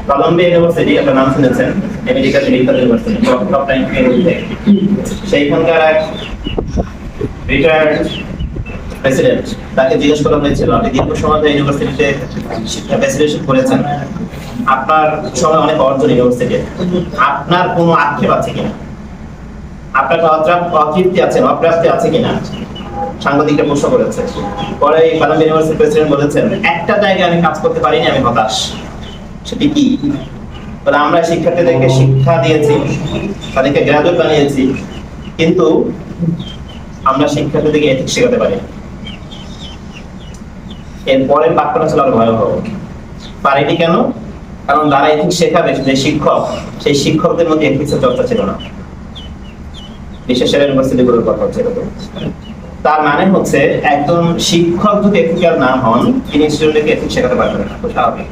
Colombia university, আপনার নাম শুনেছেন, আমেরিকার মেডিকেল ইউনিভার্সিটি, টপ 90 সেইখানকার এক রিটায়ার্ড প্রেসিডেন্ট, তাকে জিজ্ঞেস করা হয়েছিল, আপনি দীর্ঘ সময় ধরে ইউনিভার্সিটিতে শিক্ষা প্রেসিডেন্ট করেছেন, আপনার সময় অনেক অর্জন ইউনিভার্সিটি, আপনার কোনো আক্ষেপ আছে কিনা, আপনার অতৃপ্তি আছে, অপ্রাপ্তি আছে কিনা, সাংবাদিকরা প্রশ্ন করেছে। পরে কলম্বিয়া ইউনিভার্সিটির প্রেসিডেন্ট বলেছেন, একটা জায়গায় আমি কাজ করতে পারিনি, আমি হতাশ। সেটি কি? বলে আমরা শিক্ষার্থীদেরকে শিক্ষা দিয়েছি, তাদেরকে গ্রাজুয়েট বানিয়েছি, কিন্তু আমরা শিক্ষার্থীদেরকে এথিক্স শেখাতে পারি। এর পরের বাক্যটা ছিল আরো ভয়াবহ। পারিনি কেন? কারণ যারা এথিক্স শেখাবে, যে শিক্ষক, সেই শিক্ষকদের মধ্যে এথিক্সের চর্চা ছিল না। বিশেষ করে ইউনিভার্সিটিগুলোর কথা হচ্ছে এরকম। তার মানে হচ্ছে একজন শিক্ষক যদি এথিক্যাল না হন, তিনি স্টুডেন্টকে এথিক্স শেখাতে পারবেন না, খুব স্বাভাবিক।